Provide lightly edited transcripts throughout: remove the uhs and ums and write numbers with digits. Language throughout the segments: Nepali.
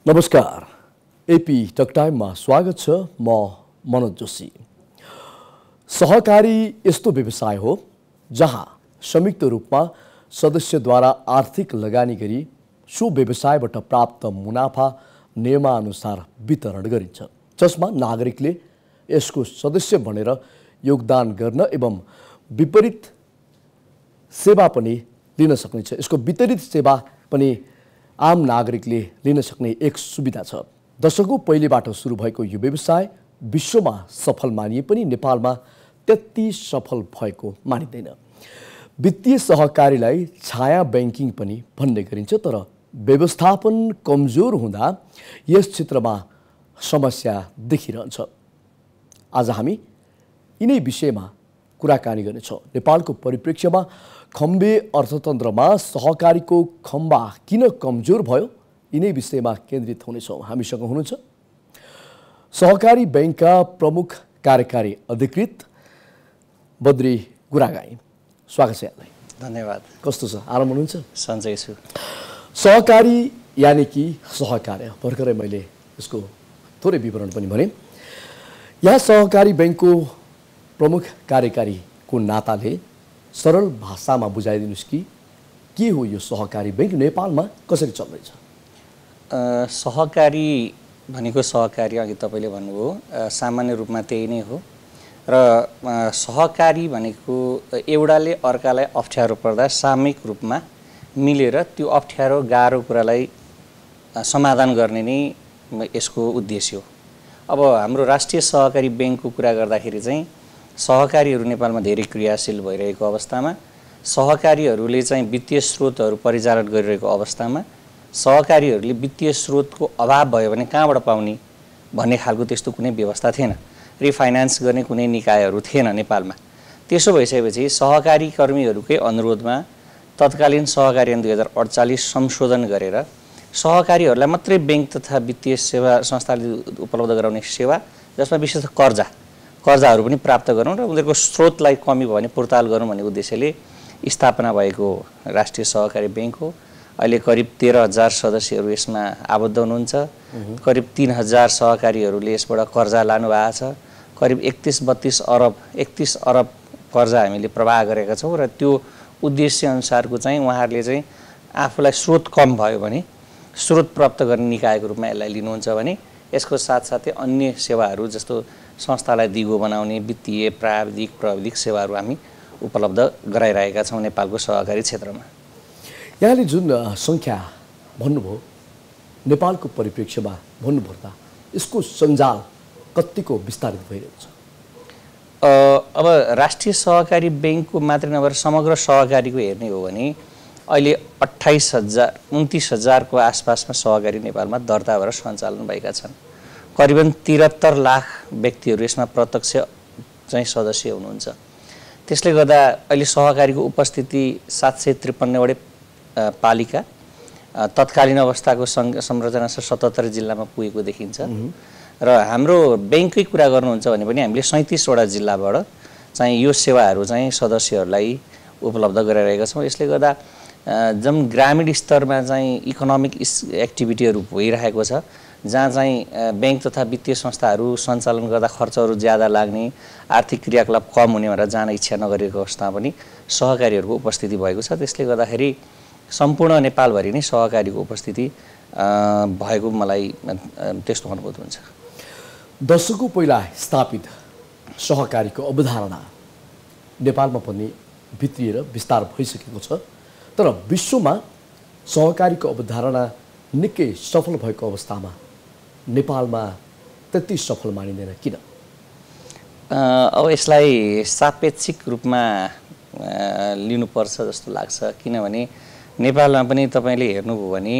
नमस्कार, एपी टक टाइममा स्वागत छ। म मनोज जोशी। सहकारी यस्तो व्यवसाय हो जहाँ संयुक्त रूपमा सदस्यद्वारा आर्थिक लगानी गरी सो व्यवसायबाट प्राप्त मुनाफा नियमानुसार वितरण गरिन्छ, जसमा नागरिकले यसको सदस्य बनेर योगदान गर्न एवं विपरीत सेवा पनि लिन सक्नेछ। यसको वितरित सेवा पनि आम नागरिकले लिन सक्ने एक सुविधा छ। दशकौं पहिलेबाट सुरु भएको यो व्यवसाय विश्वमा सफल मानिए पनि नेपालमा त्यति सफल भएको मानिँदैन। वित्तीय सहकारीलाई छाया बैंकिङ पनि भन्ने गरिन्छ, तर व्यवस्थापन कमजोर हुँदा यस क्षेत्रमा समस्या देखिरहन्छ। आज हामी यिनै विषयमा कुराकानी गर्नेछौँ। नेपालको परिप्रेक्ष्यमा खम्बे अर्थतन्त्रमा सहकारीको खम्बा किन कमजोर भयो, यिनै विषयमा केन्द्रित हुनेछौँ। हामीसँग हुनुहुन्छ सहकारी बैंकका प्रमुख कार्यकारी अधिकृत बद्री गुरागाई। स्वागत छ यहाँलाई। धन्यवाद। कस्तो छ, आराम हुनुहुन्छ? सन्चै छु। सहकारी यानि कि सहकार्य, भर्खरै मैले यसको थोरै विवरण पनि भने। यहाँ सहकारी बैंकको प्रमुख कार्यकारीको नाताले सरल भाषामा बुझाइदिनुस् कि के हो यो सहकारी बैंक, नेपालमा कसरी चल्दैछ? सहकारी भनेको सहकारी अघि तपाईँले भन्नुभयो, सामान्य रूपमा त्यही नै हो। र सहकारी भनेको एउटाले अर्कालाई अप्ठ्यारो पर्दा सामूहिक रूपमा मिलेर त्यो अप्ठ्यारो गाह्रो कुरालाई समाधान गर्ने नै यसको उद्देश्य हो। अब हाम्रो राष्ट्रिय सहकारी बैंकको कुरा गर्दाखेरि चाहिँ सहकारीहरू नेपालमा धेरै क्रियाशील भइरहेको अवस्थामा, सहकारीहरूले चाहिँ वित्तीय स्रोतहरू परिचालन गरिरहेको अवस्थामा, सहकारीहरूले वित्तीय स्रोतको अभाव भयो भने कहाँबाट पाउने भन्ने खालको त्यस्तो कुनै व्यवस्था थिएन। रिफाइनान्स गर्ने कुनै निकायहरू थिएन नेपालमा। त्यसो भइसकेपछि सहकारी कर्मीहरूकै अनुरोधमा तत्कालीन सहकारी ऐन 2048 संशोधन गरेर सहकारीहरूलाई मात्रै बैंक तथा वित्तीय सेवा संस्थाले उपलब्ध गराउने सेवा, जसमा विशेष कर्जाहरू पनि प्राप्त गरौँ र उनीहरूको स्रोतलाई कमी भयो भने पुर्ताल गरौँ भन्ने उद्देश्यले स्थापना भएको राष्ट्रिय सहकारी बैंक हो। अहिले करिब 13,000 सदस्यहरू यसमा आबद्ध हुनुहुन्छ। करिब 3,000 सहकारीहरूले यसबाट कर्जा लानु भएको छ। करिब 31 अरब कर्जा हामीले प्रवाह गरेका छौँ र त्यो उद्देश्य अनुसारको चाहिँ उहाँहरूले चाहिँ आफूलाई स्रोत कम भयो भने स्रोत प्राप्त गर्ने निकायको रूपमा यसलाई लिनुहुन्छ भने यसको साथसाथै अन्य सेवाहरू जस्तो संस्थालाई दिगो बनाउने वित्तीय प्राविधिक सेवाहरू हामी उपलब्ध गराइरहेका छौँ नेपालको सहकारी क्षेत्रमा। यहाँले जुन सङ्ख्या भन्नुभयो, नेपालको परिप्रेक्ष्यमा भन्नुपर्दा यसको सञ्जाल कतिको विस्तारित भइरहेको छ? अब राष्ट्रिय सहकारी बैंकको मात्रै नभएर समग्र सहकारीको हेर्ने हो भने अहिले 29,000 को आसपासमा सहकारी नेपालमा दर्ता भएर सञ्चालन भएका छन्। करिबन 73 लाख व्यक्तिहरू यसमा प्रत्यक्ष चाहिँ सदस्य हुनुहुन्छ। त्यसले गर्दा अहिले सहकारीको उपस्थिति 753 वटै पालिका, तत्कालीन अवस्थाको संरचना 77 जिल्लामा पुगेको देखिन्छ। र हाम्रो बैंककै कुरा गर्नुहुन्छ भने पनि हामीले 37 वटा जिल्लाबाट चाहिँ यो सेवाहरू चाहिँ सदस्यहरूलाई उपलब्ध गराइरहेका छौँ। यसले गर्दा जुन ग्रामीण स्तरमा चाहिँ इकोनोमिक एक्टिभिटीहरू भइरहेको छ, जहाँ चाहिँ बैंक तथा वित्तीय संस्थाहरू सञ्चालन गर्दा खर्चहरू ज्यादा लाग्ने, आर्थिक क्रियाकलाप कम हुने भनेर जान इच्छा नगरेको अवस्थामा पनि सहकारीहरूको उपस्थिति भएको छ। त्यसले गर्दाखेरि सम्पूर्ण नेपालभरि नै सहकारीको उपस्थिति भएको मलाई त्यस्तो अनुभूत हुन्छ। दशकौं पहिला स्थापित सहकारीको अवधारणा नेपालमा पनि भित्रिएर विस्तार भइसकेको छ, तर विश्वमा सहकारीको अवधारणा निकै सफल भएको अवस्थामा नेपालमा त्यति सफल मानिँदैन किन? अब यसलाई सापेक्षिक रूपमा लिनुपर्छ जस्तो लाग्छ। किनभने नेपालमा पनि तपाईँले हेर्नुभयो भने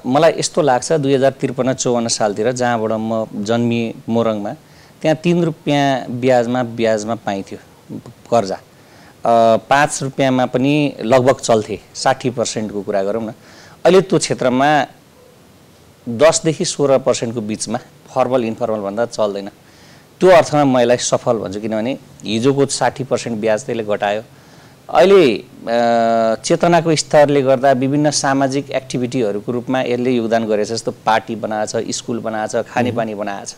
मलाई यस्तो लाग्छ 2053-54 सालतिर जहाँबाट म जन्मिएँ मोरङमा, त्यहाँ 3 रुपियाँ ब्याजमा पाइन्थ्यो कर्जा। 5 रुपियाँमा पनि लगभग चल्थे। 60% को कुरा गरौँ न। अहिले त्यो क्षेत्रमा 10 देखि 16% को बिचमा, फर्मल इन्फर्मल भन्दा चल्दैन। त्यो अर्थमा म यसलाई सफल भन्छु। किनभने हिजोको 60% ब्याज त्यसले घटायो, अहिले चेतनाको स्तरले गर्दा विभिन्न सामाजिक एक्टिभिटीहरूको रूपमा यसले योगदान गरेछ। जस्तो पार्टी बनाएको छ, स्कुल बनाएको छ, खानेपानी बनाएको छ।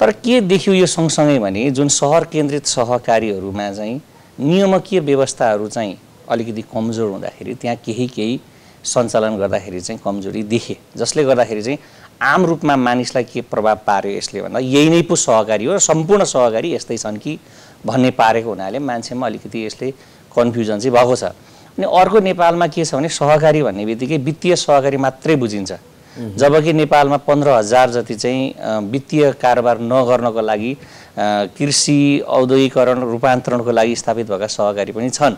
तर के देखियो यो सँगसँगै भने जुन सहर केन्द्रित सहकारीहरूमा चाहिँ नियामकीय व्यवस्थाहरू चाहिँ अलिकति कमजोर हुँदाखेरि त्यहाँ केही सञ्चालन गर्दाखेरि चाहिँ कमजोरी देखे, जसले गर्दाखेरि चाहिँ आम रूपमा मानिसलाई के प्रभाव पार्यो यसले भन्दा यही नै पो सहकारी हो र सम्पूर्ण सहकारी यस्तै छन् कि भन्ने पारेको हुनाले मान्छेमा अलिकति यसले कन्फ्युजन चाहिँ भएको छ। अनि अर्को नेपालमा के छ भने सहकारी भन्ने बित्तिकै वित्तीय सहकारी मात्रै बुझिन्छ, जबकि नेपालमा 15,000 जति चाहिँ वित्तीय कारोबार नगर्नको लागि कृषि औद्योगिकरण रूपान्तरणको लागि स्थापित भएका सहकारी पनि छन्।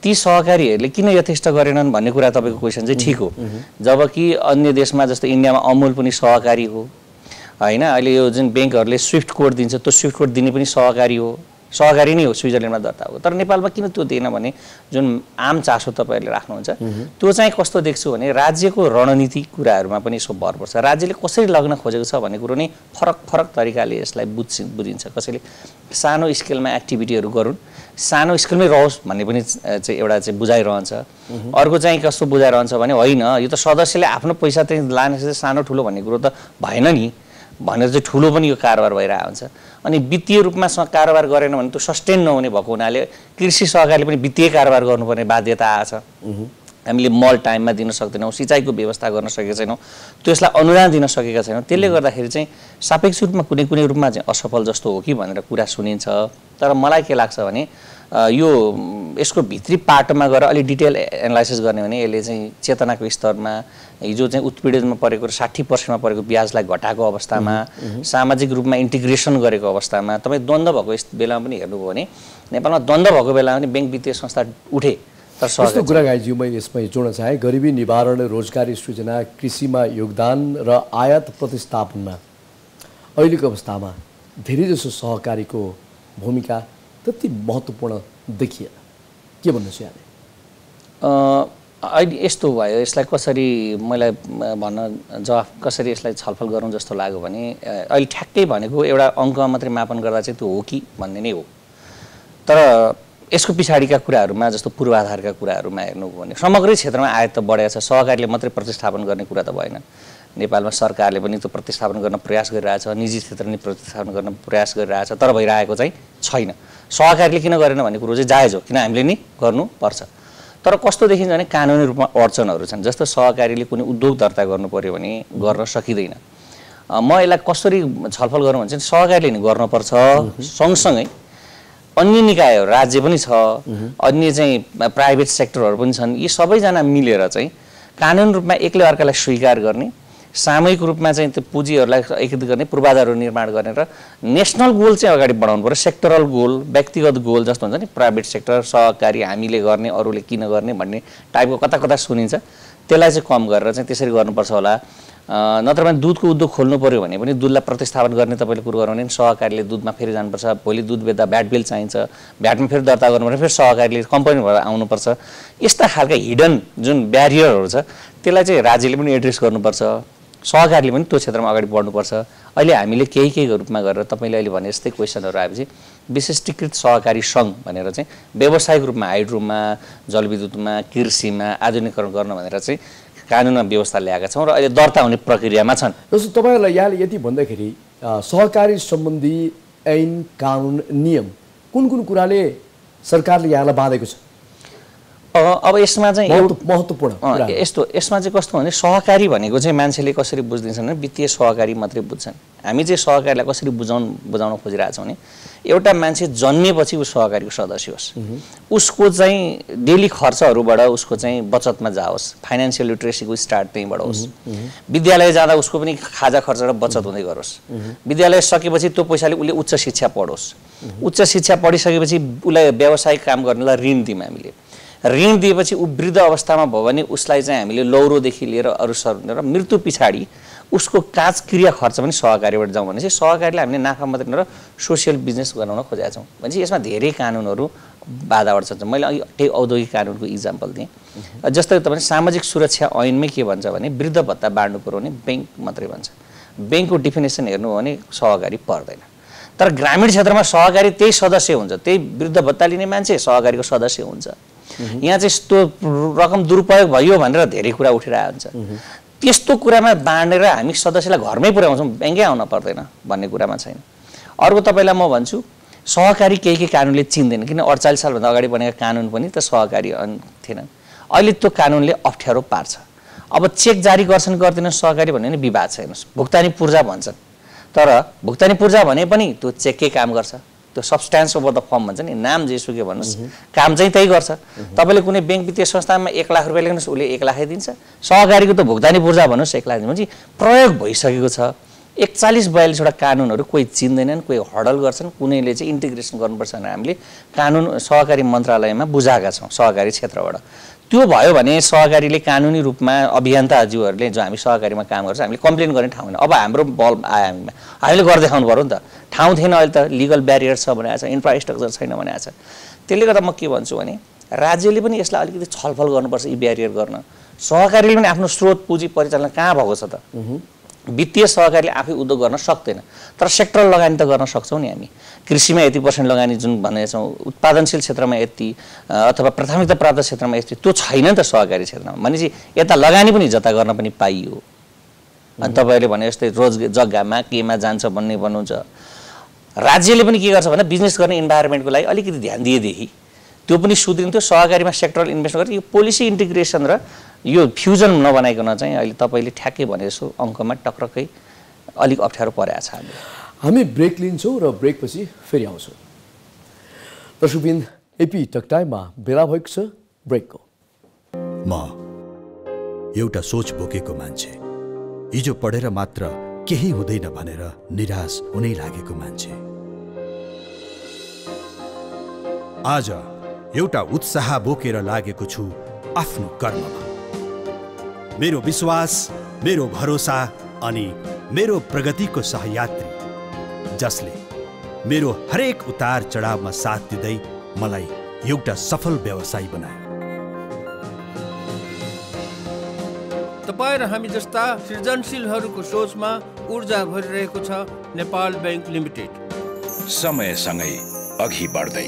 ती सहकारीहरूले किन यथेष्ट गरेनन् भन्ने कुरा तपाईँको क्वेसन चाहिँ ठिक हो। जबकि अन्य देशमा जस्तो इन्डियामा अमुल पनि सहकारी हो हैन। अहिले यो जुन ब्याङ्कहरूले स्विफ्ट कोड दिन्छ त्यो स्विफ्ट कोड दिने पनि सहकारी हो, सहकारी नै हो, स्विजरल्यान्डमा दर्ता हो। तर नेपालमा किन त्यो दिएन भने जुन आम चासो तपाईँहरूले राख्नुहुन्छ त्यो चाहिँ कस्तो देख्छु भने राज्यको रणनीति कुराहरूमा पनि यसो भर पर्छ। राज्यले कसरी लग्न खोजेको छ भन्ने कुरो नै फरक तरिकाले यसलाई बुझिन्छ। कसैले सानो स्केलमा एक्टिभिटीहरू गरून्, सानो स्केलमै रहोस् भन्ने पनि चाहिँ एउटा चाहिँ बुझाइरहन्छ। अर्को चाहिँ कस्तो बुझाइरहन्छ भने होइन यो त सदस्यले आफ्नो पैसा चाहिँ लाने सानो ठुलो भन्ने कुरो त भएन नि भनेर चाहिँ ठुलो पनि यो कारोबार भइरहेको हुन्छ। अनि वित्तीय रूपमा कारोबार गरेन भने त्यो सस्टेन नहुने भएको हुनाले कृषि सहकारीले पनि वित्तीय कारोबार गर्नुपर्ने बाध्यता आएछ। हामीले मल टाइममा दिन सक्दैनौँ, सिँचाइको व्यवस्था गर्न सकेका छैनौँ, त्यसलाई अनुदान दिन सकेका छैनौँ। त्यसले गर्दाखेरि चाहिँ सापेक्ष रूपमा कुनै रूपमा चाहिँ असफल जस्तो हो कि भनेर कुरा सुनिन्छ। तर मलाई के लाग्छ भने यो यसको भित्री पाटोमा गएर अलि डिटेल एनालाइसिस गर्ने भने यसले चाहिँ चेतनाको स्तरमा हिजो चाहिँ उत्पीडनमा परेको 60% परेको ब्याजलाई घटाएको अवस्थामा, सामाजिक रूपमा इन्टिग्रेसन गरेको अवस्थामा, तपाईँ द्वन्द्व भएको बेलामा पनि हेर्नुभयो भने नेपालमा द्वन्द्व भएको बेलामा पनि ब्याङ्क वित्तीय संस्था उठे। यस्तो कुरा गाईज्यू मैले यसमा जोड्न चाहेँ, गरिबी निवारण, रोजगारी सृजना, कृषिमा योगदान र आयात प्रतिस्थापनमा अहिलेको अवस्थामा धेरैजसो सहकारीको भूमिका त्यति महत्त्वपूर्ण देखिएन। के भन्नु छ यहाँले? अहिले यस्तो भयो, यसलाई कसरी मलाई भन्न जवाफ कसरी यसलाई छलफल गरौँ जस्तो लाग्यो भने अहिले ठ्याक्कै भनेको एउटा अङ्कमा मात्रै मापन गर्दा चाहिँ त्यो हो कि भन्ने नै हो। तर यसको पछाडिका कुराहरूमा जस्तो पूर्वाधारका कुराहरूमा हेर्नुभयो भने समग्रै क्षेत्रमा आयात त बढेको छ, सहकारीले मात्रै प्रतिस्थापन गर्ने कुरा त भएन। नेपालमा सरकारले पनि त्यो प्रतिस्थापन गर्न प्रयास गरिरहेछ, निजी क्षेत्रले प्रतिस्थापन गर्न प्रयास गरिरहेछ, तर भइरहेको चाहिँ छैन। सहकारीले किन गरेन भन्ने कुरो चाहिँ जायज हो, किन हामीले नि गर्नुपर्छ। तर कस्तो देखिन्छ भने कानुनी रूपमा अडचनहरू छन्। जस्तो सहकारीले कुनै उद्योग दर्ता गर्नु पर्यो भने गर्न सकिँदैन। म यसलाई कसरी छलफल गरौँ भने चाहिँ सहकारीले नि गर्नुपर्छ, सँगसँगै अन्य निकायहरू राज्य पनि छ, अन्य चाहिँ प्राइभेट सेक्टरहरू पनि छन्। यी सबैजना मिलेर चाहिँ कानुनी रूपमा एकले अर्कालाई स्वीकार गर्ने, सामूहिक रूपमा चाहिँ त्यो पुँजीहरूलाई एकीकृत गर्ने, पूर्वाधारहरू निर्माण गर्ने र नेसनल गोल चाहिँ अगाडि बढाउनु पर्यो। सेक्टरल गोल, व्यक्तिगत गोल जस्तो हुन्छ नि, प्राइभेट सेक्टर सहकारी हामीले गर्ने अरूले किन गर्ने भन्ने टाइपको कता सुनिन्छ, त्यसलाई चाहिँ कम गरेर चाहिँ त्यसरी गर्नुपर्छ होला। नत्र भने दुधको उद्योग खोल्नु पर्यो भने पनि दुधलाई प्रतिस्थापन गर्ने तपाईँले कुरो गर्नु भने सहकारीले दुधमा फेरि जानुपर्छ, भोलि दुध बेच्दा भ्याट बिल चाहिन्छ, भ्याटमा फेरि दर्ता गर्नुपर्छ, फेरि सहकारीले कम्पनी भएर आउनुपर्छ। यस्ता खालका हिडन जुन ब्यारियरहरू छ त्यसलाई चाहिँ राज्यले पनि एड्रेस गर्नुपर्छ, सहकारीले पनि त्यो क्षेत्रमा अगाडि बढ्नुपर्छ। अहिले हामीले केही रूपमा गरेर तपाईँले अहिले भने जस्तै क्वेसनहरू आएपछि विशिष्टीकृत सहकारी सङ्घ भनेर चाहिँ व्यावसायिक रूपमा हाइड्रोमा, जलविद्युतमा, कृषिमा आधुनिकीकरण गर्न भनेर चाहिँ कानुनमा व्यवस्था ल्याएका छौँ र अहिले दर्ता हुने प्रक्रियामा छन्। जस्तो तपाईँहरूलाई यहाँले यति भन्दाखेरि सहकारी सम्बन्धी ऐन, कानुन, नियम कुन कुराले सरकारले यहाँलाई बाँधेको छ? अब यसमा चाहिँ महत्त्वपूर्ण यसमा चाहिँ कस्तो भने सहकारी भनेको चाहिँ मान्छेले कसरी बुझ्दिन्छन् भने वित्तीय सहकारी मात्रै बुझ्छन्। हामी चाहिँ सहकारीलाई कसरी बुझाउन खोजिरहेछौँ भने एउटा मान्छे जन्मेपछि ऊ सहकारीको सदस्य होस्, उसको चाहिँ डेली खर्चहरूबाट उसको चाहिँ बचतमा जाओस्, फाइनेन्सियल लिटरेसीको स्टार्ट त्यहीँबाट होस्। विद्यालय जाँदा उसको पनि खाजा खर्च र बचत हुँदै गरोस्। विद्यालय सकेपछि त्यो पैसाले उसले उच्च शिक्षा पढोस्। उच्च शिक्षा पढिसकेपछि उसलाई व्यावसायिक काम गर्नलाई ऋण दियौँ हामीले। ऋण दिएपछि ऊ वृद्ध अवस्थामा भयो भने उसलाई चाहिँ हामीले लौरोदेखि लिएर अरू र मृत्यु पछाडि उसको काज क्रिया खर्च पनि सहकारीबाट जाउँ भने चाहिँ सहकारीले हामीले नाफा मात्रै र सोसियल बिजनेस बनाउन खोजेका छौँ भने चाहिँ यसमा धेरै कानुनहरू बाधा अड्छ। मैले अघि त्यही औद्योगिक कानुनको इक्जाम्पल दिएँ। जस्तै तपाईँ सामाजिक सुरक्षा ऐनमै के भन्छ भने वृद्ध भत्ता बाँड्नु पर्यो भने ब्याङ्क मात्रै भन्छ। ब्याङ्कको डिफिनेसन हेर्नु हो भने सहकारी पर्दैन। तर ग्रामीण क्षेत्रमा सहकारी त्यही सदस्य हुन्छ, त्यही वृद्ध भत्ता लिने मान्छे सहकारीको सदस्य हुन्छ। यहाँ चाहिँ यस्तो रकम दुरुपयोग भयो भनेर धेरै कुरा उठिरहेको हुन्छ। त्यस्तो कुरामा बाँडेर हामी सदस्यलाई घरमै पुर्याउँछौँ, ब्याङ्कै आउन पर्दैन भन्ने कुरामा छैन। अर्को तपाईँलाई म भन्छु, सहकारी केही कानुनले चिन्दैन, किन 48 सालभन्दा अगाडि बनेको कानुन पनि त सहकारी थिएन। अहिले त्यो कानुनले अप्ठ्यारो पार्छ। अब चेक जारी गर्छन् गर्दैनन् सहकारी भन्ने विवाद छैन, भुक्तानी पूर्जा भन्छन्, तर भुक्तानी पूर्जा भने पनि त्यो चेककै काम गर्छ। त्यो सब्सट्यान्स ओभर द फर्म भन्छ नि, नाम जेसुकै भन्नुहोस्, काम चाहिँ त्यही गर्छ। तपाईँले कुनै ब्याङ्क वित्तीय संस्थामा 1 लाख रुपियाँ ल्याउनुहोस्, उसले 1 लाखै दिन्छ। सहकारीको त भुक्तानी पूर्जा भन्नुहोस् 1 लाख दिन्छ, प्रयोग भइसकेको छ। 41-42 वटा कानुनहरू कोही चिन्दैनन्, कोही हडल गर्छन्, कुनैले चाहिँ इन्टिग्रेसन गर्नुपर्छ भनेर हामीले कानुन सहकारी मन्त्रालयमा बुझाएका छौँ सहकारी क्षेत्रबाट। त्यो भयो भने सहकारीले कानुनी रूपमा अभियन्ताज्यूहरूले जो हामी सहकारीमा काम गर्छ हामीले कम्प्लेन गर्ने ठाउँ होइन। अब हाम्रो बल आयो हामीले गर्दै देखाउनु पर्यो नि त। ठाउँ थिएन, अहिले त लिगल ब्यारियर छ भनेको छ, इन्फ्रास्ट्रक्चर छैन भनेको छ। त्यसले गर्दा म के भन्छु भने राज्यले पनि यसलाई अलिकति छलफल गर्नुपर्छ, यी ब्यारियर गर्न। सहकारीले पनि आफ्नो स्रोत पुँजी परिचालन कहाँ भएको छ त? वित्तीय सहकारीले आफै उद्योग गर्न सक्दैन, तर सेक्टरल लगानी त गर्न सक्छौँ नि हामी। कृषिमा यति % लगानी जुन भनेछौँ, उत्पादनशील क्षेत्रमा यति अथवा प्राथमिकता प्राप्त क्षेत्रमा यति, त्यो छैन नि त सहकारी क्षेत्रमा। भनेपछि यता लगानी पनि जता गर्न पनि पाइयो। अनि तपाईँहरूले भने जस्तै जग्गामा केमा जान्छ भन्ने भन्नुहुन्छ। राज्यले पनि के गर्छ भन्दा बिजनेस गर्ने इन्भाइरोमेन्टको लागि अलिकति ध्यान दिएदेखि त्यो पनि सुध्रिन्थ्यो। सहकारीमा सेक्टरल इन्भेस्टमेन्ट गरेर यो पोलिसी इन्टिग्रेसन र यो फ्युजन नबनाइकन चाहिँ अहिले तपाईँले ठ्याक्कै भने जस्तो अङ्कमा टक्रक्कै अलिक अप्ठ्यारो परेको छ। हामी ब्रेक लिन्छौँ र ब्रेकपछि फेरि आउँछौँ। दर्शकबिन, एपी टकटाइममा बेला भएको छ ब्रेकको। म एउटा सोच बोकेको मान्छे, हिजो पढेर मात्र केही हुँदैन भनेर निराश हुनै लागेको मान्छे, आज एउटा उत्साह बोकेर लागेको छु आफ्नो कर्ममा। मेरो विश्वास, मेरो भरोसा अनि मेरो प्रगतिको सहयात्री, जसले मेरो हरेक उतार चढावमा साथ दिँदै मलाई एउटा सफल व्यवसायी बनायो। तपाईं र हामी जस्ता सृजनशीलहरूको सोचमा ऊर्जा भरिरहेको छ नेपाल बैंक लिमिटेड। समयसँगै अघि बढ्दै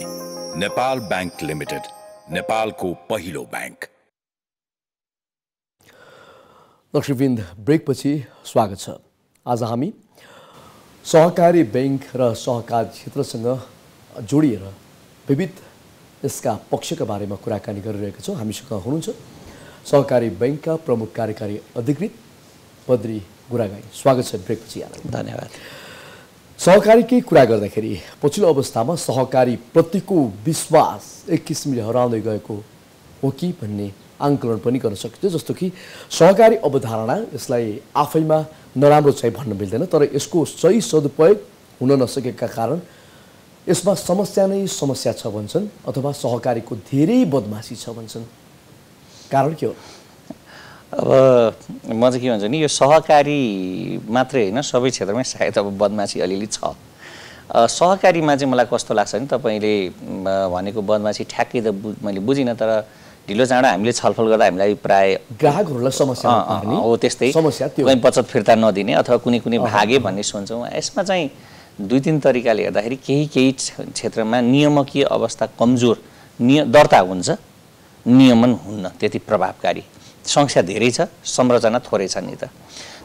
नेपाल बैंक लिमिटेड, नेपालको पहिलो बैंक। दर्शकवृन्द, ब्रेकपछि स्वागत छ। आज हामी सहकारी बैंक र सहकारी क्षेत्रसँग जोडिएर विविध यसका पक्षका बारेमा कुराकानी गरिरहेका छौँ। हामीसँग हुनुहुन्छ सहकारी बैंकका प्रमुख कार्यकारी अधिकृत बद्री गुरागाई। स्वागत छ ब्रेकपछि यहाँलाई। धन्यवाद। सहकारीकै कुरा गर्दाखेरि पछिल्लो अवस्थामा सहकारी प्रतिको विश्वास एक किसिमले हराउँदै गएको हो कि भन्ने आङ्कलन पनि गर्न सकिन्छ। जस्तो कि सहकारी अवधारणा यसलाई आफैमा नराम्रो चाहिँ भन्न मिल्दैन, तर यसको सही सदुपयोग हुन नसकेका कारण यसमा समस्या नै समस्या छ भन्छन्, अथवा सहकारीको धेरै बदमासी छ भन्छन्। कारण के हो? अब म चाहिँ के भन्छु नि, यो सहकारी मात्रै होइन, सबै क्षेत्रमै सायद अब बदमासी अलिअलि छ। सहकारीमा चाहिँ मलाई कस्तो लाग्छ नि, तपाईँले भनेको बदमासी ठ्याक्कै त मैले बुझिनँ, तर ढिलो चाँडो हामीले छलफल गर्दा हामीलाई प्राय ग्राहकहरूलाई समस्या पार्ने हो, त्यस्तै समस्या त्यो कहीँ बचत फिर्ता नदिने अथवा कुनै भागे भन्ने सुन्छौँ। यसमा चाहिँ 2-3 तरिकाले हेर्दाखेरि केही क्षेत्रमा नियामकीय अवस्था कमजोर दर्ता हुन्छ, नियमन हुन्न त्यति प्रभावकारी। सङ्ख्या धेरै छ, संरचना थोरै छ नि त।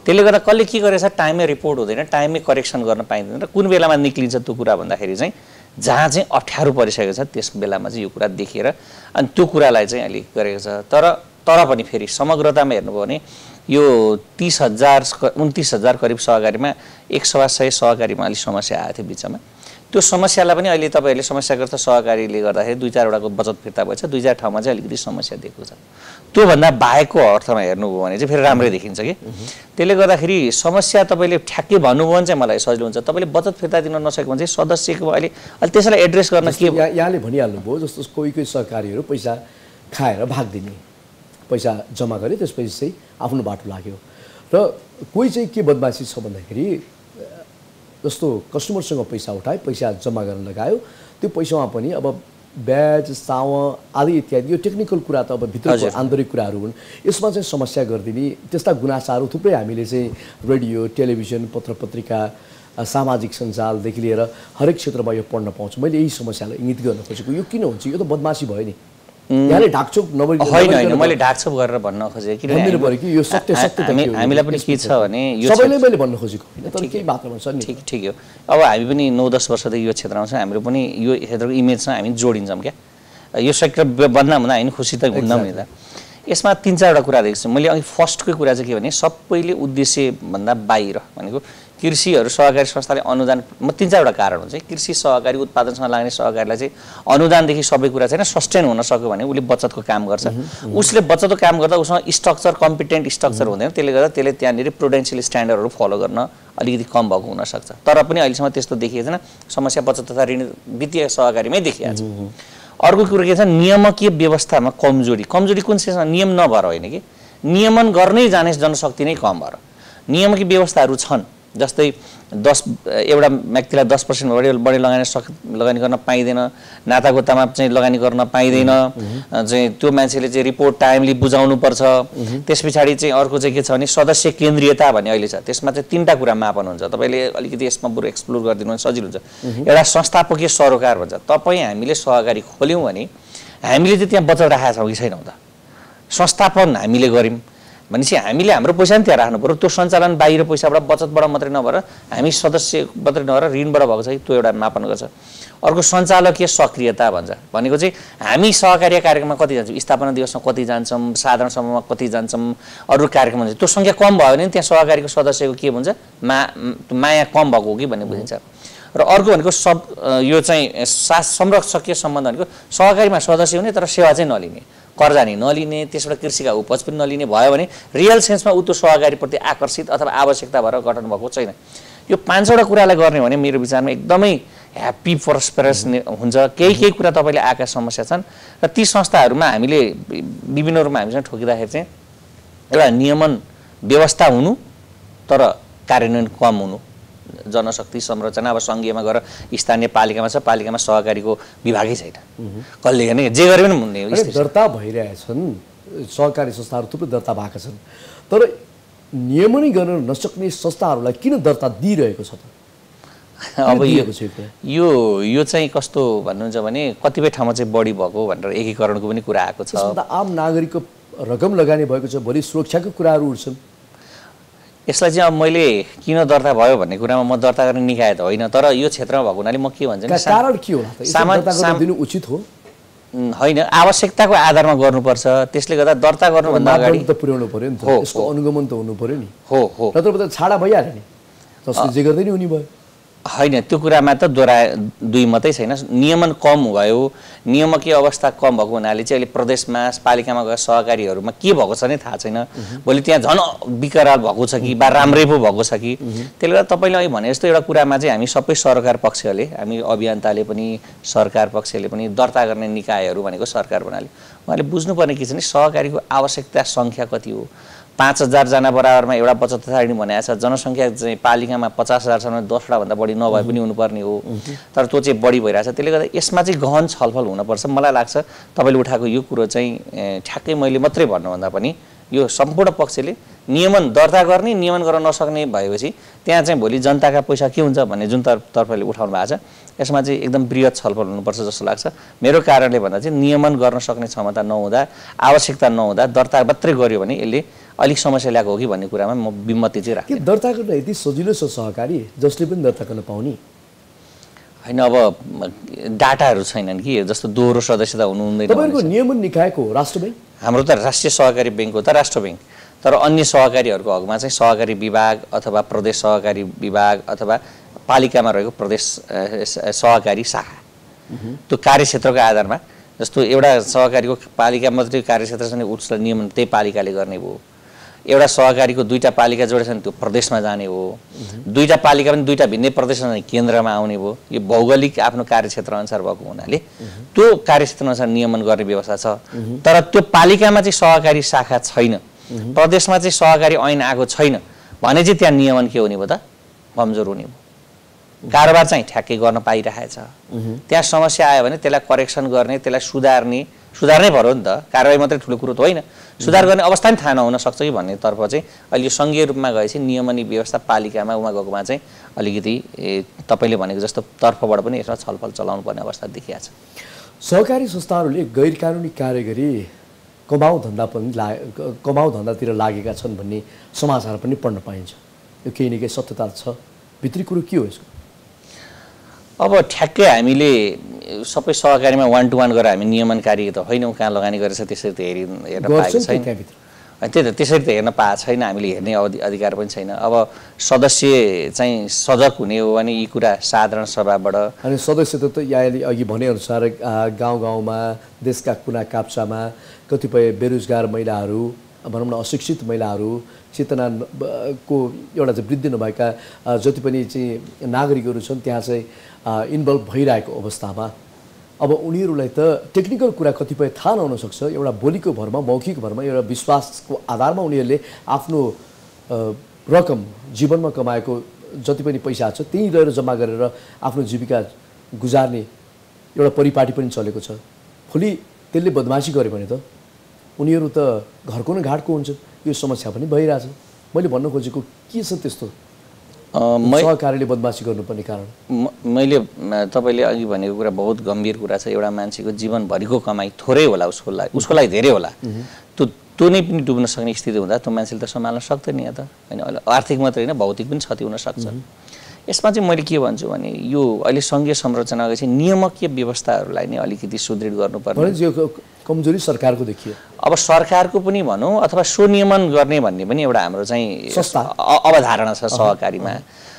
त्यसले गर्दा कसले के गरेछ टाइममै रिपोर्ट हुँदैन, टाइममै करेक्सन गर्न पाइँदैन र कुन बेलामा निक्लिन्छ त्यो कुरा भन्दाखेरि चाहिँ जहाँ चाहिँ अप्ठ्यारो परिसकेको छ त्यस बेलामा चाहिँ यो कुरा देखेर अनि त्यो कुरालाई चाहिँ अलिक गरेको छ। तर पनि फेरि समग्रतामा हेर्नुभयो भने यो 30,000-29,000 करिब सहकारीमा 100 सहकारीमा अलिक समस्या आएको थियो बिचमा। त्यो समस्यालाई पनि अहिले तपाईँहरूले समस्याग्रस्त सहकारीले गर्दाखेरि 2-4 वटाको बचत फिर्ता भएछ, 2-4 ठाउँमा चाहिँ अलिकति समस्या देखेको छ। त्योभन्दा बाहेकको अर्थमा हेर्नुभयो भने चाहिँ फेरि राम्रै देखिन्छ कि। त्यसले गर्दाखेरि समस्या तपाईँले ठ्याक्कै भन्नुभयो भने चाहिँ मलाई सजिलो हुन्छ। तपाईँले बचत फिर्ता दिन नसकेको भने चाहिँ सदस्यको अहिले त्यसलाई एड्रेस गर्न के यहाँले भनिहाल्नुभयो, जस्तो कोही सहकारीहरू पैसा खाएर भागिदिने, पैसा जम्मा गरे त्यसपछि चाहिँ आफ्नो बाटो लाग्यो। र कोही चाहिँ के बदमासी छ भन्दाखेरि जस्तो कस्टमरसँग पैसा उठाए, पैसा जम्मा गर्न लगायो, त्यो पैसामा पनि अब ब्याज साव आदि इत्यादि यो टेक्निकल कुरा त अब भित्रको आन्तरिक कुराहरू हुन्, यसमा चाहिँ समस्या गरिदिने त्यस्ता गुनासाहरू थुप्रै हामीले चाहिँ रेडियो, टेलिभिजन, पत्र पत्रिका सामाजिक सञ्जालदेखि लिएर हरेक क्षेत्रमा यो पढ्न पाउँछु। मैले यही समस्यालाई इङ्गित गर्न खोजेको, यो किन हुन्छ? यो त बदमासी भयो नि। यहाँले ढाकछोप होइन होइन, मैले ढाकछोप गरेर भन्न खोजेँ किनभने यो सत्य हामीलाई पनि के छ भने यो सबैले मैले भन्न खोजेको होइन, तर केही मात्रामा छ नि। ठिक हो। अब हामी पनि 9-10 वर्षदेखि यो क्षेत्रमा छौँ, हाम्रो पनि यो क्षेत्रको इमेजसँग हामी जोडिन्छौँ क्या। यो सेक्टर बदनाम हुँदा हामी खुसी त हुँदैनौँ नि त। यसमा 3-4वटा कुरा देख्छु मैले। अघि फर्स्टकै कुरा चाहिँ के भने सबैले उद्देश्यभन्दा बाहिर भनेको कृषिहरू सहकारी संस्थाले अनुदान, म 3-4वटा कारण हुन्छ। कृषि सहकारी उत्पादनसँग लाग्ने सहकारीलाई चाहिँ अनुदानदेखि सबै कुरा छैन, सस्टेन हुन सक्यो भने उसले बचतको काम गर्छ। उसले बचतको काम गर्दा उसँग स्ट्रक्चर, कम्पिटेन्ट स्ट्रक्चर हुँदैन, त्यसले गर्दा त्यसले त्यहाँनिर प्रुडेन्सियल स्ट्यान्डर्डहरू फलो गर्न अलिकति कम भएको हुनसक्छ। तर पनि अहिलेसम्म त्यस्तो देखिएको छैन। समस्या बचत तथा ऋण वित्तीय सहकारीमै देखिएको छ। अर्को कुरो के छ, नियामकीय व्यवस्थामा कमजोरी कुन चाहिँ नियम नभएर होइन कि नियमन गर्नै जाने जनशक्ति नै कम भएर। नियमकीय व्यवस्थाहरू छन्, जस्तै 10 एउटा व्यक्तिलाई 10% बढी लगानी गर्न पाइँदैन, नातागोतामा चाहिँ लगानी गर्न पाइँदैन, चाहिँ त्यो मान्छेले चाहिँ रिपोर्ट टाइमली बुझाउनु पर्छ। त्यस पछाडि चाहिँ अर्को चाहिँ के छ भने सदस्य केन्द्रीयता भन्ने अहिले छ। त्यसमा चाहिँ 3टा कुरा मापन हुन्छ। तपाईँले अलिकति यसमा बरु एक्सप्लोर गरिदिनु भने सजिलो हुन्छ। एउटा संस्थापकीय सरोकार भन्छ। तपाईँ हामीले सहकारी खोल्यौँ भने हामीले चाहिँ त्यहाँ बचत राखेका छौँ कि छैनौँ त? संस्थापन हामीले गऱ्यौँ भनेपछि हामीले हाम्रो पैसा नि त्यहाँ राख्नु पऱ्यो। त्यो सञ्चालन बाहिर पैसाबाट बचतबाट मात्रै नभएर हामी सदस्य मात्रै नभएर ऋणबाट भएको छ कि त्यो एउटा मापन गर्छ। अर्को सञ्चालकीय सक्रियता भन्छ। भनेको चाहिँ हामी सहकार्य कार्यक्रममा कति जान्छौँ, स्थापना दिवसमा कति जान्छौँ, साधारण सभामा कति जान्छौँ, अरू कार्यक्रम हुन्छ। त्यो सङ्ख्या कम भयो भने त्यहाँ सहकारीको सदस्यको के भन्छ, माया कम भएको हो कि भन्ने बुझिन्छ। र अर्को भनेको यो चाहिँ संरक्षकीय सम्बन्ध भनेको सहकारीमा सदस्य हुने तर सेवा चाहिँ नलिने, कर्जा नि नलिने, त्यसबाट कृषिका उपज पनि नलिने भयो भने रियल सेन्समा ऊ त्यो सहकारीप्रति आकर्षित अथवा आवश्यकता भएर गठन भएको छैन। यो 5वटा कुरालाई गर्ने भने मेरो विचारमा एकदमै ह्याप्पी प्रस्पेरस हुन्छ। केही कुरा तपाईँले आएका समस्या छन् र ती संस्थाहरूमा हामीले विभिन्न रूपमा हामीसँग ठोकिँदाखेरि चाहिँ एउटा नियमन व्यवस्था हुनु तर कार्यान्वयन कम हुनु, जनशक्ति संरचना। अब सङ्घीयमा गएर स्थानीय पालिकामा छ, पालिकामा सहकारीको विभागै छैन, कसले गर्ने जे गरे पनि हुने। दर्ता भइरहेछन् सहकारी संस्थाहरू, थुप्रै दर्ता भएका छन्, तर नियमनै गर्न नसक्ने संस्थाहरूलाई किन दर्ता दिइरहेको छ त? अब यो चाहिँ कस्तो भन्नुहुन्छ भने कतिपय ठाउँमा चाहिँ बढी भएको भनेर एकीकरणको पनि कुरा आएको छ। आम नागरिकको रकम लगानी भएको छ, भोलि सुरक्षाको कुराहरू उठ्छन्। यसलाई चाहिँ अब मैले किन दर्ता भयो भन्ने कुरामा म दर्ता गर्ने निकाय त होइन, तर यो क्षेत्रमा भएको हुनाले म के भन्छु भने कारण के होला त? दिनु उचित हो होइन, आवश्यकताको आधारमा गर्नुपर्छ। त्यसले गर्दा दर्ता गर्नुभन्दा अगाडि त पुर्याउनु पर्यो नि त, यसको अनुगमन त हुनु पर्यो नि। हो हो, नत्र छाडा भइहाल्यो नि, जसले जे गर्दै नि उनी भयो। होइन, त्यो कुरामा त दुई मात्रै छैन। नियमन कम भयो, नियामकीय अवस्था कम भएको हुनाले चाहिँ अहिले प्रदेशमा पालिकामा गएर सहकारीहरूमा के भएको छ नै थाहा छैन। भोलि त्यहाँ झन् विकराल भएको छ कि बा राम्रै पो भएको छ कि। त्यसले गर्दा तपाईँले अहिले भने जस्तो एउटा कुरामा चाहिँ हामी सबै सरकार पक्षले, हामी अभियन्ताले पनि सरकार पक्षले पनि दर्ता गर्ने निकायहरू भनेको सरकार भन्नाले उहाँले बुझ्नुपर्ने के छ भने सहकारीको आवश्यकता सङ्ख्या कति हो। 5000 जना बराबरमा एउटा बचत तथा ऋण भनेको छ। जनसङ्ख्या चाहिँ पालिकामा 50,000सम्म 10वटा भन्दा बढी नभए पनि हुनुपर्ने हो, तर त्यो चाहिँ बढी भइरहेछ। त्यसले गर्दा यसमा चाहिँ गहन छलफल हुनुपर्छ। मलाई लाग्छ तपाईँले उठाएको यो कुरो चाहिँ ठ्याक्कै मैले मात्रै भन्नुभन्दा पनि यो सम्पूर्ण पक्षले नियमन दर्ता गर्ने, नियमन गर्न नसक्ने भएपछि त्यहाँ चाहिँ भोलि जनताका पैसा के हुन्छ भन्ने जुन तर्फले उठाउनु भएको छ, यसमा चाहिँ एकदम बृहत छलफल हुनुपर्छ जस्तो लाग्छ। मेरो कारणले भन्दा चाहिँ नियमन गर्न सक्ने क्षमता नहुँदा, आवश्यकता नहुँदा दर्ता मात्रै गर्यो भने यसले अलिक समस्या ल्याएको हो कि भन्ने कुरामा म विमति चाहिँ राख्छु। दर्ता गर्न यति सजिलो छ सहकारी, जसले पनि दर्ता गर्न पाउने होइन। अब डाटाहरू छैनन् कि, जस्तो दोहोरो सदस्यता हुनु हुँदैन। तपाईँको नियमन निकायको राष्ट्र ब्याङ्क, हाम्रो त राष्ट्रिय सहकारी ब्याङ्क हो त राष्ट्र ब्याङ्क, तर अन्य सहकारीहरूको हकमा चाहिँ सहकारी विभाग अथवा प्रदेश सहकारी विभाग अथवा पालिकामा रहेको प्रदेश सहकारी शाखा, त्यो कार्यक्षेत्रको आधारमा। जस्तो एउटा सहकारीको पालिका मात्रै कार्यक्षेत्र छ भने उसलाई नियमन त्यही पालिकाले गर्ने भयो। एउटा सहकारीको 2टा पालिका जोडेछन् त्यो प्रदेशमा जाने हो, 2टा पालिका पनि 2टा भिन्नै प्रदेशमा केन्द्रमा आउने भयो। यो भौगोलिक आफ्नो कार्यक्षेत्र अनुसार भएको हुनाले त्यो कार्यक्षेत्र अनुसार नियमन गर्ने व्यवस्था छ। तर त्यो पालिकामा चाहिँ सहकारी शाखा छैन, प्रदेशमा चाहिँ सहकारी ऐन आएको छैन भने चाहिँ त्यहाँ नियमन के हुने भयो त? कमजोर हुने भयो। कारोबार चाहिँ ठ्याक्कै गर्न पाइरहेछ। त्यहाँ समस्या आयो भने त्यसलाई करेक्सन गर्ने, त्यसलाई सुधार्ने सुधार्नै पर्यो नि त, कारबाही मात्रै ठुलो कुरो त होइन, सुधार गर्ने अवस्था पनि थाहा नहुन सक्छ कि भन्ने तर्फ चाहिँ अहिले यो सङ्घीय रूपमा गएपछि नियमन व्यवस्था पालिकामा गएकोमा चाहिँ अलिकति तपाईँले भनेको जस्तो तर्फबाट पनि यसमा छलफल चलाउनु पर्ने अवस्था देखिएको छ। सहकारी संस्थाहरूले गैर कानुनी कार्य गरी कमाउ धन्दातिर लागेका छन् भन्ने समाचार पनि पढ्न पाइन्छ। यो केही न केही सत्यता छ, भित्री कुरो के हो यसको? अब ठ्याक्कै हामीले सबै सहकारीमा 1 to 1 गरेर हामी नियमनकारी त होइनौँ, कहाँ लगानी गरेछ त्यसरी त हेर्न पाएको छैन। त्यही त त्यसरी त हेर्न पाएको छैन, हामीले हेर्ने अधिकार पनि छैन। अब सदस्य चाहिँ सजग हुने हो भने यी कुरा साधारण सभाबाट, अनि सदस्य त यहाँले अघि भनेअनुसार गाउँ गाउँमा देशका कुना काप्चामा कतिपय बेरोजगार महिलाहरू, भनौँ न अशिक्षित महिलाहरू, चेतनाको एउटा चाहिँ वृद्धि नभएका जति पनि चाहिँ नागरिकहरू छन् त्यहाँ चाहिँ इन्भल्भ भइरहेको अवस्थामा अब उनीहरूलाई त टेक्निकल कुरा कतिपय थाहा नहुन सक्छ। एउटा बोलीको भरमा, मौखिक भरमा, एउटा विश्वासको आधारमा उनीहरूले आफ्नो रकम जीवनमा कमाएको जति पनि पैसा छ त्यहीँ रहेर जम्मा गरेर आफ्नो जीविका गुजार्ने एउटा परिपाटी पनि चलेको छ। भोलि त्यसले बदमासी गर्यो भने त उनीहरू त घरको न घाटको हुन्छ। यो समस्या पनि भइरहेछ। मैले भन्न खोजेको के छ त्यस्तो सहकारीले बदमासी गर्नुपर्ने कारण? मैले तपाईँले अघि भनेको कुरा बहुत गम्भीर कुरा छ। एउटा मान्छेको जीवनभरिको कमाइ थोरै होला, उसको लागि धेरै होला, त्यो नै पनि डुब्न सक्ने स्थिति हुँदा त्यो मान्छेले त सम्हाल्न सक्दैन या त होइन। आर्थिक मात्रै होइन भौतिक पनि क्षति हुन सक्छ। यसमा चाहिँ मैले के भन्छु भने यो अहिले सङ्घीय संरचना गएपछि नियामकीय व्यवस्थाहरूलाई नै अलिकति सुदृढ गर्नुपर्ने कमजोरी सरकारको देखियो। अब सरकारको पनि भनौँ अथवा स्वनियमन गर्ने भन्ने पनि एउटा हाम्रो चाहिँ अवधारणा छ सहकारीमा।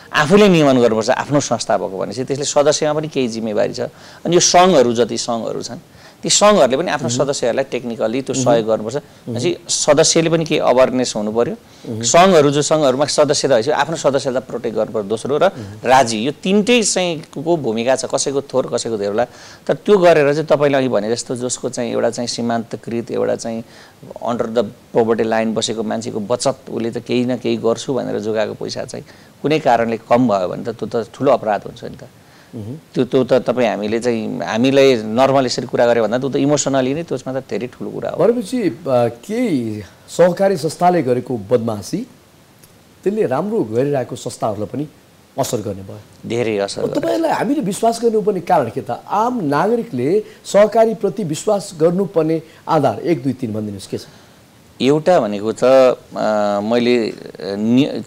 आफूले नियमन गर्नुपर्छ आफ्नो संस्था भएको भनेपछि त्यसले सदस्यमा पनि केही जिम्मेवारी छ। अनि यो सङ्घहरू जति सङ्घहरू छन् ती सङ्घहरूले पनि आफ्नो सदस्यहरूलाई टेक्निकली त्यो सहयोग गर्नुपर्छ। भनेपछि सदस्यले पनि केही अवेरनेस हुनु पर्यो। सङ्घहरू जो सङ्घहरूमा सदस्य रहेछ आफ्नो सदस्यलाई प्रोटेक्ट गर्नुपर्छ दोस्रो, र राज्य, यो तिनटै चाहिँ को भूमिका छ, कसैको थोर कसैको धेरला। तर त्यो गरेर चाहिँ तपाईँले अघि भने जस्तो जसको चाहिँ एउटा चाहिँ सीमान्तकृत एउटा चाहिँ अन्डर द पोभर्टी लाइन बसेको मान्छेको बचत उसले त केही न केही गर्छु भनेर जोगाएको पैसा चाहिँ कुनै कारणले कम भयो भने त त्यो त ठुलो अपराध हुन्छ नि त। त्यो त तपाईँ हामीले चाहिँ हामीलाई नर्मल यसरी कुरा गऱ्यो भन्दा त्यो त इमोसनली नै त्यसमा त धेरै ठुलो कुरा हो। भनेपछि केही सहकारी संस्थाले गरेको बदमासी त्यसले राम्रो गरिरहेको संस्थाहरूलाई पनि असर गर्ने भयो, धेरै असर। तपाईँलाई हामीले विश्वास गर्नुपर्ने कारण के त? आम नागरिकले सहकारीप्रति विश्वास गर्नुपर्ने आधार 1, 2, 3 भनिदिनुहोस् के छ? एउटा भनेको त मैले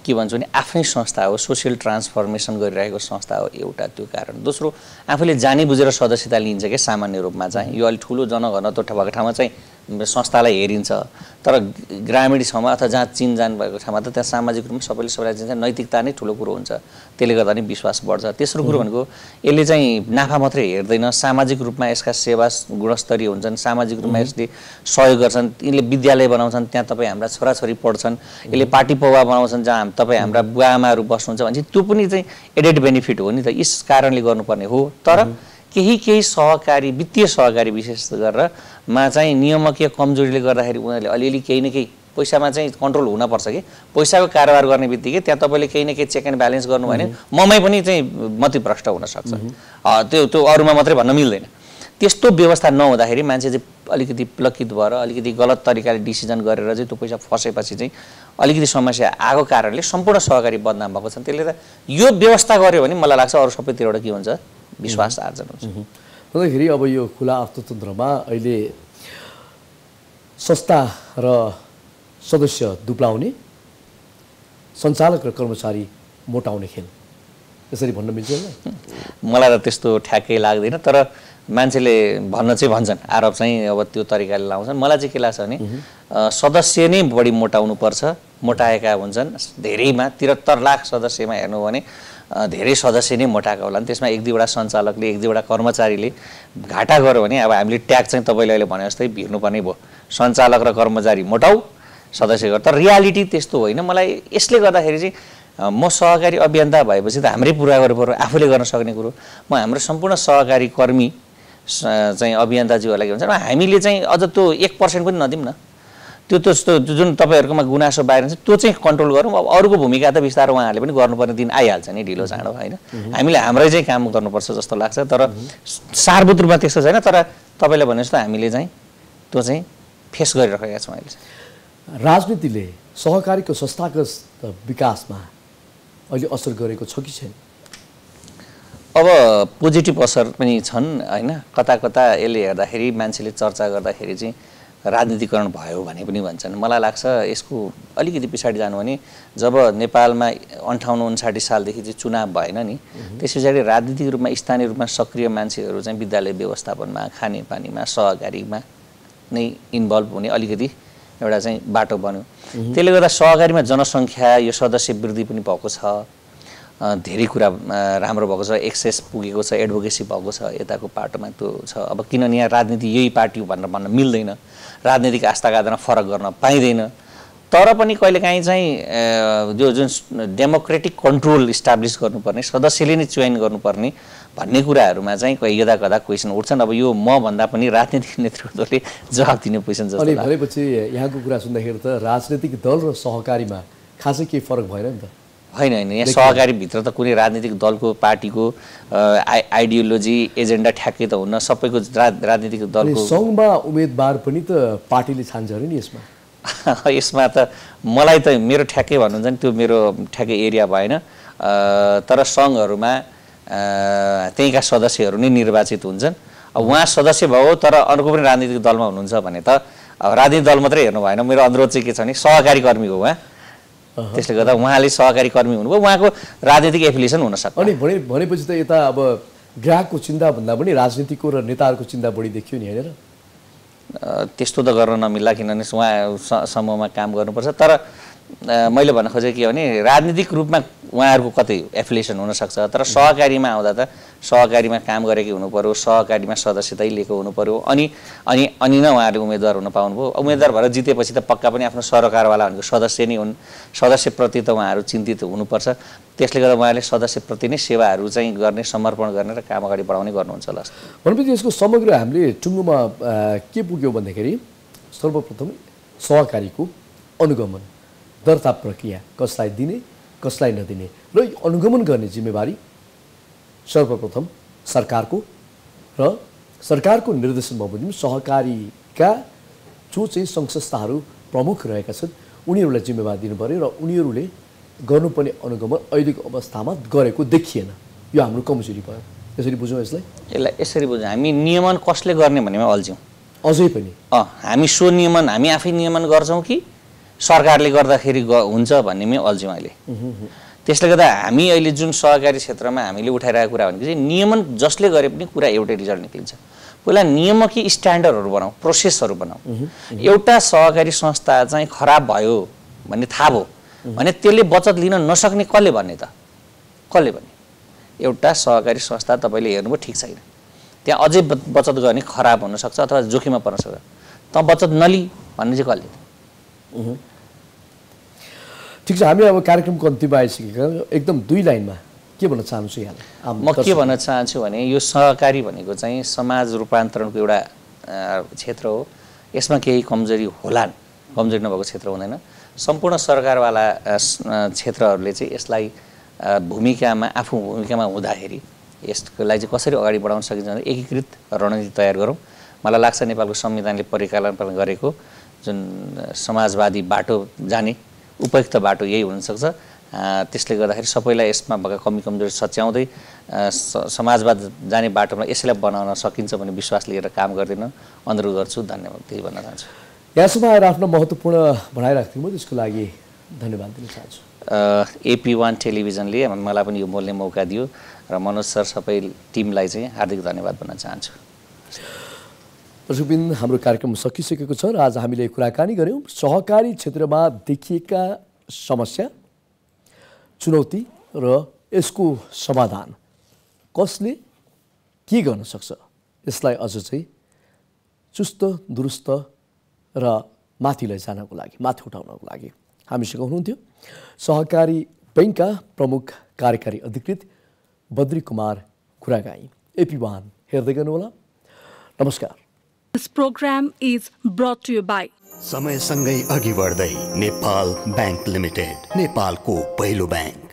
के भन्छु भने आफ्नै संस्था हो, सोसियल ट्रान्सफर्मेसन गरिरहेको संस्था हो एउटा त्यो कारण। दोस्रो आफूले जानी बुझेर सदस्यता लिन्छ क्या सामान्य रूपमा चाहिँ। यो अलिक ठुलो जनघनत्व भएको ठाउँमा चाहिँ संस्थालाई हेरिन्छ, तर ग्रामीण ठाउँमा अथवा जहाँ चिनजान भएको ठाउँमा त त्यहाँ सामाजिक रूपमा सबैले सबैलाई चिन्छ, नैतिकता नै ठुलो कुरो हुन्छ। त्यसले गर्दा नि विश्वास बढ्छ। तेस्रो कुरो भनेको यसले चाहिँ नाफा मात्रै हेर्दैन, सामाजिक रूपमा यसका सेवा गुणस्तरीय हुन्छन्, सामाजिक रूपमा यसले सहयोग गर्छन्। यिनले विद्यालय बनाउँछन्, त्यहाँ तपाईँ हाम्रा छोराछोरी पढ्छन्। यसले पार्टी पौवा बनाउँछन् जहाँ तपाईँ हाम्रा बुवा आमाहरू बस्नुहुन्छ भने त्यो पनि चाहिँ एडेड बेनिफिट हो नि त। यस कारणले गर्नुपर्ने हो। तर केही सहकारी वित्तीय सहकारी विशेष गरेर मा चाहिँ नियामकीय कमजोरीले गर्दाखेरि उनीहरूले अलिअलि केही न केही पैसामा चाहिँ कन्ट्रोल हुनपर्छ कि पैसाको कारोबार गर्ने बित्तिकै त्यहाँ तपाईँले केही न केही चेक एन्ड ब्यालेन्स गर्नु भने ममै पनि चाहिँ मतिभ्रष्ट हुनसक्छ। त्यो अरूमा मात्रै भन्न मिल्दैन। त्यस्तो व्यवस्था नहुँदाखेरि मान्छे चाहिँ अलिकति प्लकित भएर अलिकति गलत तरिकाले डिसिजन गरेर चाहिँ त्यो पैसा फसेपछि चाहिँ अलिकति समस्या आएको कारणले सम्पूर्ण सहकारी बदनाम भएको छन्। त्यसले त यो व्यवस्था गर्यो भने मलाई लाग्छ अरू सबैतिरबाट के हुन्छ विश्वास आर्जन हुन्छ। भन्दाखेरि अब यो खुला अर्थतन्त्रमा अहिले संस्था र सदस्य दुब्लाउने, सञ्चालक र कर्मचारी मोटाउने खेल यसरी भन्न मिल्छ? मलाई त त्यस्तो ठ्याक्कै लाग्दैन, तर मान्छेले भन्छन् आरोप चाहिँ अब त्यो तरिकाले लाउँछन्। मलाई चाहिँ के लाग्छ भने सदस्य नै बढी मोटाउनु पर्छ। मोटाएका हुन्छन् धेरैमा 73 लाख सदस्यमा हेर्नु भने धेरै सदस्य नै मोटाएका होला। त्यसमा 1-2वटा सञ्चालकले 1-2वटा कर्मचारीले घाटा गर्यो भने अब हामीले ट्याग चाहिँ तपाईँले अहिले भने जस्तै भिर्नुपर्ने भयो। सञ्चालक र कर्मचारी मोटाउ, सदस्य गर्दा। तर रियालिटी त्यस्तो होइन। मलाई यसले गर्दाखेरि चाहिँ म सहकारी अभियन्ता भएपछि त हाम्रै पुरा गर्नु पर्यो, आफूले गर्न सक्ने कुरो। म हाम्रो सम्पूर्ण सहकारी कर्मी चाहिँ अभियन्ताज्यूहरूलाई के भन्छ हामीले चाहिँ अझ त्यो 1% पनि नदिउँ न। त्यो जुन तपाईँहरूकोमा गुनासो बाहिर छ त्यो चाहिँ कन्ट्रोल गरौँ। अब अरूको भूमिका त बिस्तारै उहाँहरूले पनि गर्नुपर्ने दिन आइहाल्छ नि, ढिलो चाँडो होइन। हामीले हाम्रै चाहिँ काम गर्नुपर्छ जस्तो लाग्छ। तर सारभूत रूपमा त्यस्तो छैन। तर तपाईँले भने जस्तो हामीले चाहिँ त्यो चाहिँ फेस गरिरहेका छौँ अहिले। राजनीतिले सहकारीको संस्थागत विकासमा अहिले असर गरेको छ कि छैन? अब पोजिटिभ असर पनि छन् होइन। कता कता यसले हेर्दाखेरि मान्छेले चर्चा गर्दाखेरि चाहिँ राजनीतिकरण भयो भने पनि भन्छन्। मलाई लाग्छ यसको अलिकति पछाडि जानु भने जब नेपालमा 58-59 सालदेखि चाहिँ चुनाव भएन नि, त्यस पछाडि राजनीतिक रूपमा स्थानीय रूपमा सक्रिय मान्छेहरू चाहिँ विद्यालय व्यवस्थापनमा, खानेपानीमा, सहकारीमा नै इन्भल्भ हुने अलिकति एउटा चाहिँ बाटो बन्यो। त्यसले गर्दा सहकारीमा जनसङ्ख्या यो सदस्य वृद्धि पनि भएको छ, धेरै कुरा राम्रो भएको छ, एक्सेस पुगेको छ, एडभोकेसी भएको छ, यताको पाटोमा त्यो छ। अब किनभने यहाँ राजनीति यही पार्टी हो भनेर भन्न मिल्दैन, राजनीतिक आस्थाका आधारमा फरक गर्न पाइँदैन। तर पनि कहिलेकाहीँ चाहिँ जो जुन डेमोक्रेटिक कन्ट्रोल इस्टाब्लिस गर्नुपर्ने, सदस्यले नै चयन गर्नुपर्ने भन्ने कुराहरूमा चाहिँ यदा कदा क्वेसन उठ्छन्। अब यो म भन्दा पनि राजनीतिक नेतृत्वले जवाब दिने क्वेसन जस्तो लाग्छ। भनेपछि यहाँको कुरा सुन्दाखेरि त राजनीतिक दल र सहकारीमा खासै केही फरक भएन नि त? होइन होइन, यहाँ सहकारीभित्र त कुनै राजनीतिक दलको पार्टीको आइडियोलोजी एजेन्डा ठ्याक्कै त हुन्न, सबैको राजनीतिक दलको सङ्घमा उम्मेदवार पनि त पार्टीले छान्छ अरे नि यसमा। यसमा त मलाई त मेरो ठ्याक्कै भन्नुहुन्छ नि त्यो मेरो ठ्याक्कै एरिया भएन। तर सङ्घहरूमा त्यहीँका सदस्यहरू नै निर्वाचित हुन्छन्। अब उहाँ सदस्य भयो तर अर्को पनि राजनीतिक दलमा हुनुहुन्छ भने त अब राजनीतिक दल मात्रै हेर्नु भएन। मेरो अनुरोध चाहिँ के छ भने सहकारी कर्मी हो उहाँ, त्यसले गर्दा उहाँले सहकारी कर्मी हुनुभयो, उहाँको राजनीतिक एफिलिएसन हुनसक्छ। अनि भनेपछि त यता अब ग्राहकको चिन्ता भन्दा पनि राजनीतिको र नेताहरूको चिन्ता बढी देखियो नि होइन? त्यस्तो त गर्न नमिल्ला, किनभने उहाँ समूहमा काम गर्नुपर्छ। तर मैले भन्न खोजेको के हो भने राजनीतिक रूपमा उहाँहरूको कतै एफिलिएसन हुनसक्छ, तर सहकारीमा आउँदा त सहकारीमा काम गरेकै हुनु पर्यो, सहकारीमा सदस्यतै लिएको हुनु पर्यो, अनि नै उहाँहरूले उम्मेदवार हुन पाउनुभयो। उम्मेदवार भएर जितेपछि त पक्का पनि आफ्नो सरकारवाला भनेको सदस्य नै हुन्, सदस्यप्रति त उहाँहरू चिन्तित हुनुपर्छ। त्यसले गर्दा उहाँले सदस्यप्रति नै सेवाहरू चाहिँ गर्ने, समर्पण गर्ने र काम अगाडि बढाउने गर्नुहुन्छ होला। भनेपछि यसको समग्र हामीले टुङ्गोमा के पुग्यो भन्दाखेरि सर्वप्रथम सहकारीको अनुगमन, दर्ता प्रक्रिया, कसलाई दिने कसलाई नदिने र अनुगमन गर्ने जिम्मेवारी सर्वप्रथम सरकारको र सरकारको निर्देशन बमोजिम सहकारीका जो चाहिँ सङ्घ संस्थाहरू प्रमुख रहेका छन् उनीहरूलाई जिम्मेवारी दिनु पर्यो र उनीहरूले गर्नुपर्ने अनुगमन अहिलेको अवस्थामा गरेको देखिएन। यो हाम्रो कमजोरी भयो। यसरी बुझौँ यसलाई यसरी बुझौँ। हामी नियमन कसले गर्ने भन्नेमा अल्झ्यौँ अझै पनि। हामी स्वनियमन हामी आफै नियमन गर्छौँ कि सरकारले गर्दाखेरि हुन्छ भन्नेमै अल्झ्यौँ अहिले। त्यसले गर्दा हामी अहिले जुन सहकारी क्षेत्रमा हामीले उठाइरहेको कुरा भनेको चाहिँ नियमन जसले गरे पनि कुरा एउटै रिजल्ट निक्लिन्छ। पहिला नियमकी स्ट्यान्डर्डहरू बनाऊ, प्रोसेसहरू बनाऊ। एउटा सहकारी संस्था चाहिँ खराब भयो भन्ने थाहा भयो भने त्यसले बचत लिन नसक्ने कसले भन्ने त? कसले भन्ने? एउटा सहकारी संस्था तपाईँले हेर्नुभयो ठिक छैन, त्यहाँ अझै बचत गर्ने खराब हुनसक्छ अथवा जोखिममा पर्न सक्छ, त बचत नलि भन्ने चाहिँ कसले? ठिक छ, हामी अब कार्यक्रमको अन्तिममा आइसकेका एकदम 2 लाइनमा के भन्न चाहन्छु यहाँलाई? म के भन्न चाहन्छु भने यो सहकारी भनेको चाहिँ समाज रूपान्तरणको एउटा क्षेत्र हो। यसमा केही कमजोरी होलान्, कमजोरी नभएको क्षेत्र हुँदैन। सम्पूर्ण सरकारवाला क्षेत्रहरूले चाहिँ यसलाई आफू भूमिकामा हुँदाखेरि यसलाई चाहिँ कसरी अगाडि बढाउन सकिन्छ भने एकीकृत रणनीति तयार गरौँ। मलाई लाग्छ नेपालको संविधानले परिकल्पना गरेको जुन समाजवादी बाटो जाने उपयुक्त बाटो यही हुनसक्छ। त्यसले गर्दाखेरि सबैलाई यसमा भएका कमी कमजोरी सच्याउँदै समाजवाद जाने बाटोमा यसैलाई बनाउन सकिन्छ भन्ने विश्वास लिएर काम गर्दिन अनुरोध गर्छु। धन्यवाद, त्यही भन्न चाहन्छु। यहाँसम्म आएर आफ्नो महत्त्वपूर्ण भनाइराख्दिनु भयो, त्यसको लागि धन्यवाद दिन चाहन्छु। AP1 टेलिभिजनले मलाई पनि यो बोल्ने मौका दियो र मनोज सर सबै टिमलाई चाहिँ हार्दिक धन्यवाद भन्न चाहन्छु। दर्शकबिन, हाम्रो कार्यक्रम सकिसकेको छ र आज हामीले कुराकानी गऱ्यौँ सहकारी क्षेत्रमा देखिएका समस्या, चुनौती र यसको समाधान कसले के गर्न सक्छ, यसलाई अझ चाहिँ चुस्त दुरुस्त र माथि लैजानको लागि, माथि उठाउनको लागि हामीसँग हुनुहुन्थ्यो सहकारी बैंकका प्रमुख कार्यकारी अधिकृत बद्री कुमार कुरागाई। AP1 हेर्दै गर्नुहोला। नमस्कार। This program is brought to you by समयसँगै अघि बढ्दै नेपाल बैंक लिमिटेड, नेपालको पहिलो बैंक।